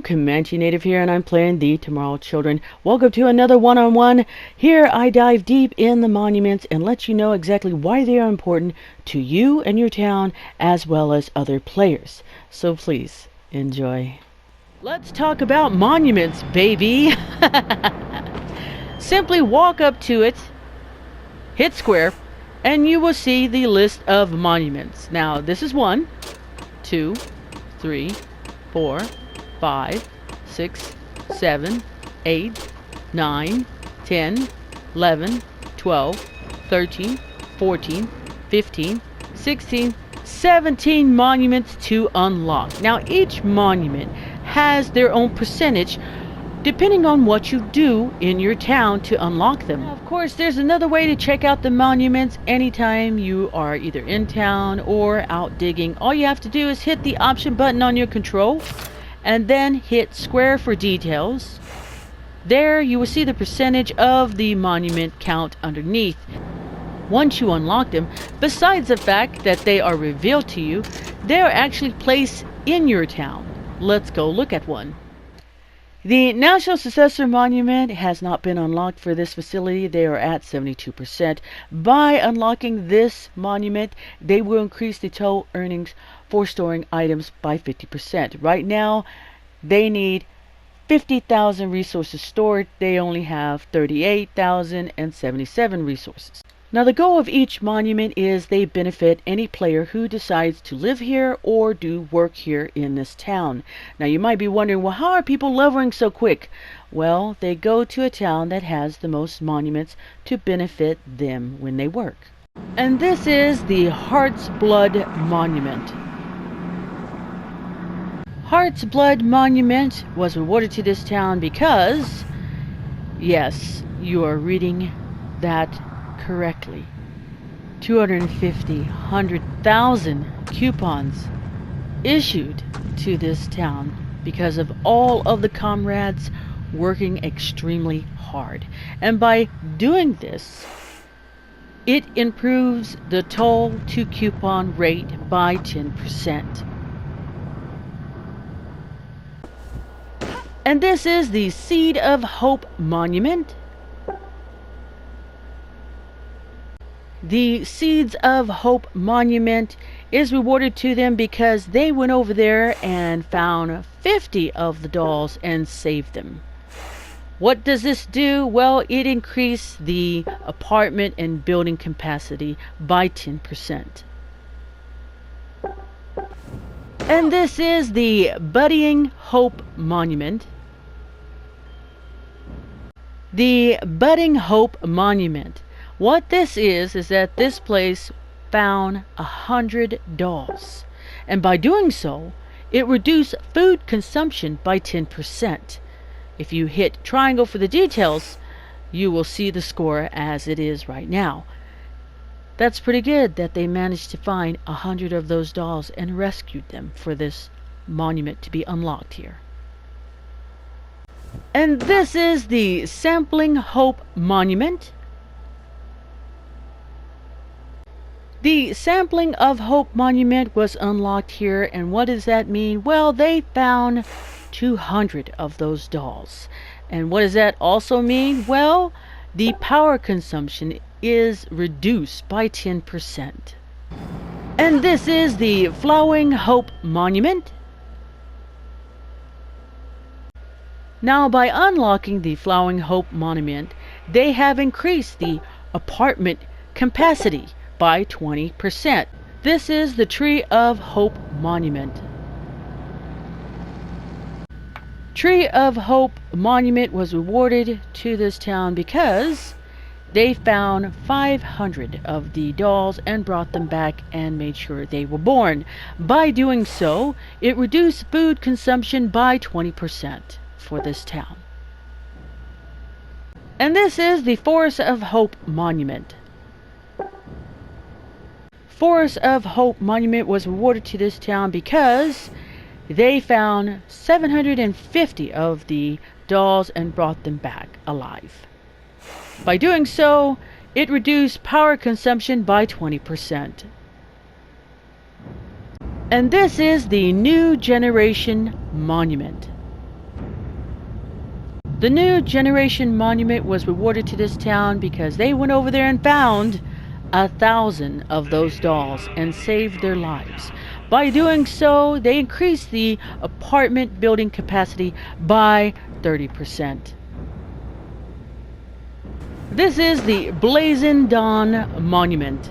Comanche Native here, and I'm playing the Tomorrow Children. Welcome to another one-on-one. Here I dive deep in the monuments and let you know exactly why they are important to you and your town, as well as other players. So please, enjoy. Let's talk about monuments, baby! Simply walk up to it, hit square, and you will see the list of monuments. Now, this is 1, 2, 3, 4, 5, 6, 7, 8, 9, 10, 11, 12, 13, 14, 15, 16, 17 monuments to unlock. Now, each monument has their own percentage depending on what you do in your town to unlock them. Now, of course, there's another way to check out the monuments anytime you are either in town or out digging. All you have to do is hit the option button on your control and then hit square for details. There you will see the percentage of the monument count underneath. Once you unlock them, besides the fact that they are revealed to you, they are actually placed in your town. Let's go look at one. The National Successor Monument has not been unlocked for this facility. They are at 72%. By unlocking this monument, they will increase the total earnings for storing items by 50%. Right now, they need 50,000 resources stored. They only have 38,077 resources. Now, the goal of each monument is they benefit any player who decides to live here or do work here in this town. Now, you might be wondering, well, how are people leveling so quick? Well, they go to a town that has the most monuments to benefit them when they work. And this is the Heart's Blood Monument. Heart's Blood Monument was awarded to this town because, yes, you are reading that correctly, 100,000 coupons issued to this town because of all of the comrades working extremely hard. And by doing this, it improves the toll to coupon rate by 10%. And this is the Seed of Hope Monument. The Seeds of Hope Monument is rewarded to them because they went over there and found 50 of the dolls and saved them. What does this do? Well, it increased the apartment and building capacity by 10%. And this is the Budding Hope Monument. The Budding Hope Monument. What this is that this place found 100 dolls, and by doing so, it reduced food consumption by 10%. If you hit triangle for the details, you will see the score as it is right now. That's pretty good that they managed to find 100 of those dolls and rescued them for this monument to be unlocked here. And this is the Sampling Hope Monument. The Sampling of Hope Monument was unlocked here, and what does that mean? Well, they found 200 of those dolls. And what does that also mean? Well, the power consumption is reduced by 10%. And this is the Flowing Hope Monument. Now, by unlocking the Flowing Hope Monument, they have increased the apartment capacity by 20%. This is the Tree of Hope Monument. Tree of Hope Monument was awarded to this town because they found 500 of the dolls and brought them back and made sure they were born. By doing so, it reduced food consumption by 20% for this town. And this is the Forest of Hope Monument. Forest of Hope Monument was awarded to this town because they found 750 of the dolls and brought them back alive. By doing so, it reduced power consumption by 20%. And this is the New Generation Monument. The New Generation Monument was rewarded to this town because they went over there and found 1,000 of those dolls and saved their lives. By doing so, they increased the apartment building capacity by 30%. This is the Blazing Dawn Monument.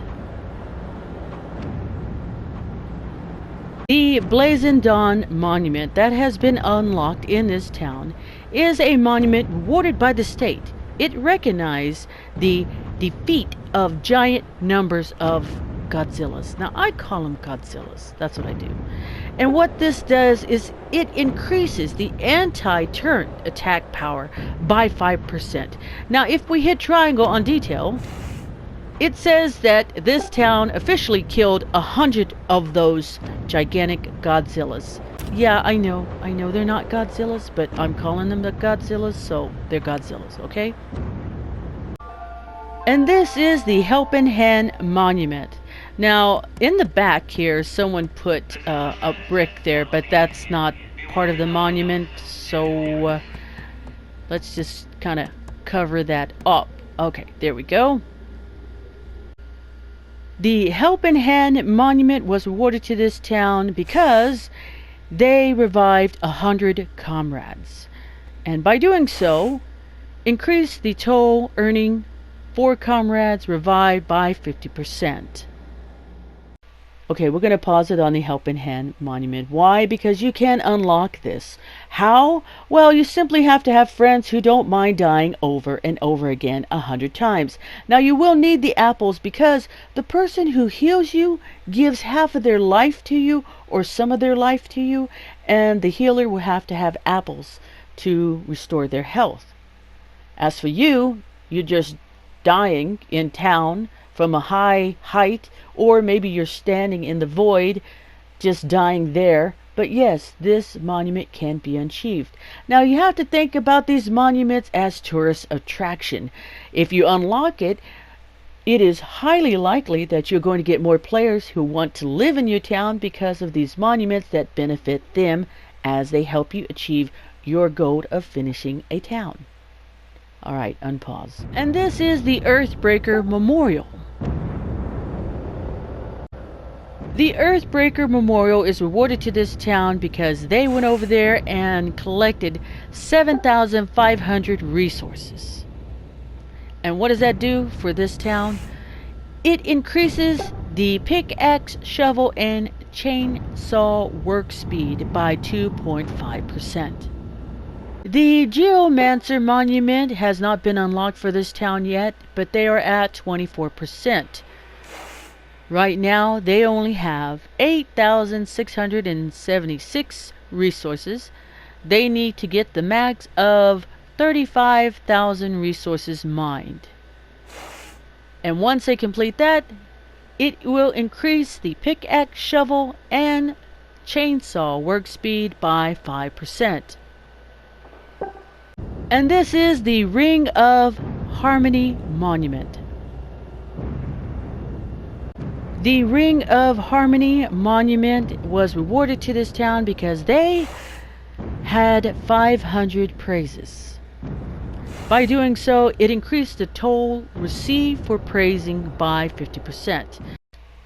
The Blazing Dawn Monument that has been unlocked in this town is a monument awarded by the state. It recognizes the defeat of giant numbers of Godzillas. Now, I call them Godzillas. That's what I do. And what this does is it increases the anti-turret attack power by 5%. Now, if we hit triangle on detail, it says that this town officially killed 100 of those gigantic Godzillas. Yeah, I know they're not Godzillas, but I'm calling them the Godzillas, so they're Godzillas, okay? And this is the Helping Hand Monument. Now, in the back here, someone put a brick there, but that's not part of the monument, so let's just kind of cover that up. Okay, there we go. The Helping Hand Monument was awarded to this town because they revived 100 comrades. And by doing so, increased the toll earning for comrades revived by 50%. Okay, we're going to pause it on the Helping Hand Monument. Why? Because you can unlock this. How? Well, you simply have to have friends who don't mind dying over and over again 100 times. Now, you will need the apples because the person who heals you gives half of their life to you or some of their life to you, and the healer will have to have apples to restore their health. As for you, you're just dying in town from a high height, or maybe you're standing in the void, just dying there. But yes, this monument can be achieved. Now, you have to think about these monuments as tourist attraction. If you unlock it, it is highly likely that you're going to get more players who want to live in your town because of these monuments that benefit them as they help you achieve your goal of finishing a town. Alright, unpause. And this is the Earthbreaker Memorial. The Earthbreaker Memorial is rewarded to this town because they went over there and collected 7,500 resources. And what does that do for this town? It increases the pickaxe, shovel, and chainsaw work speed by 2.5%. The Geomancer Monument has not been unlocked for this town yet, but they are at 24%. Right now, they only have 8,676 resources. They need to get the max of 35,000 resources mined. And once they complete that, it will increase the pickaxe, shovel, and chainsaw work speed by 5%. And this is the Ring of Harmony Monument. The Ring of Harmony Monument was rewarded to this town because they had 500 praises. By doing so, it increased the toll received for praising by 50%.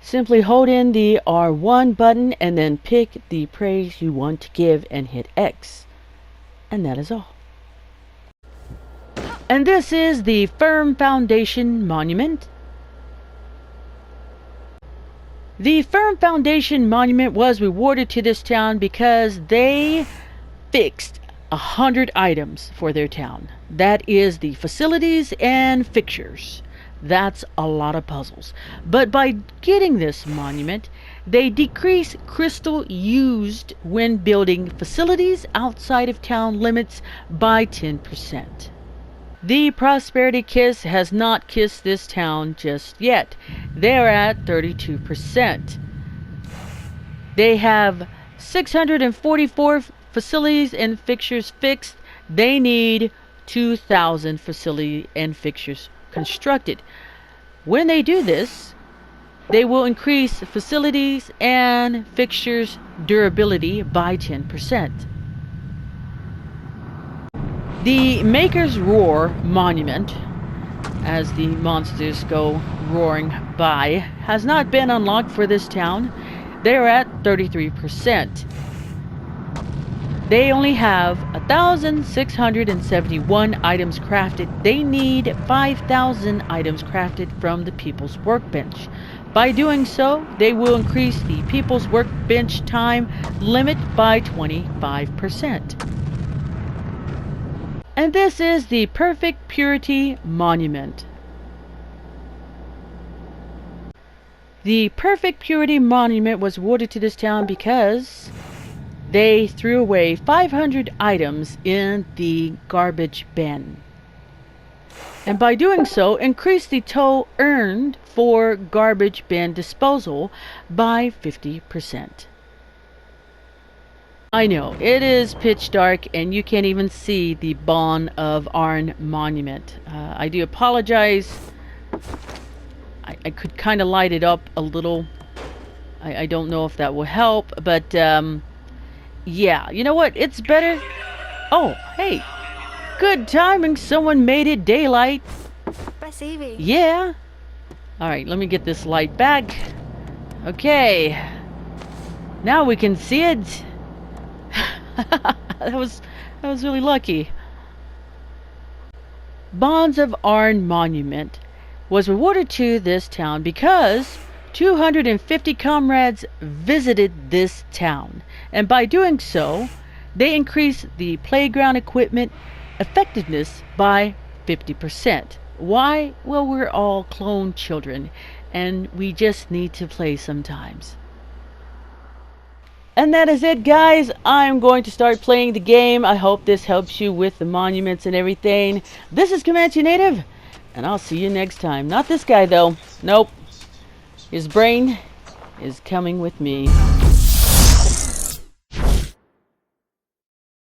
Simply hold in the R1 button and then pick the praise you want to give and hit X. And that is all. And this is the Firm Foundation Monument. The Firm Foundation Monument was rewarded to this town because they fixed 100 items for their town. That is the facilities and fixtures. That's a lot of puzzles. But by getting this monument, they decrease crystal used when building facilities outside of town limits by 10%. The Prosperity Kiss has not kissed this town just yet. They're at 32%. They have 644 facilities and fixtures fixed. They need 2,000 facility and fixtures constructed. When they do this, they will increase facilities and fixtures durability by 10%. The Maker's Roar Monument, as the monsters go roaring by, has not been unlocked for this town. They're at 33%. They only have 1,671 items crafted. They need 5,000 items crafted from the People's Workbench. By doing so, they will increase the People's Workbench time limit by 25%. And this is the Perfect Purity Monument. The Perfect Purity Monument was awarded to this town because they threw away 500 items in the garbage bin. And by doing so, increased the toll earned for garbage bin disposal by 50%. I know, it is pitch dark and you can't even see the Bon of Arn monument. I do apologize. I could kind of light it up a little. I don't know if that will help, but yeah, you know what? It's better. Oh, hey. Good timing. Someone made it daylight. Yeah. Alright, let me get this light back. Okay. Now we can see it. that was really lucky. Bonds of Arn Monument was awarded to this town because 250 comrades visited this town, and by doing so, they increased the playground equipment effectiveness by 50%. Why? Well, we're all clone children, and we just need to play sometimes. And that is it, guys. I'm going to start playing the game. I hope this helps you with the monuments and everything. This is Comanche Native, and I'll see you next time. Not this guy, though. Nope. His brain is coming with me.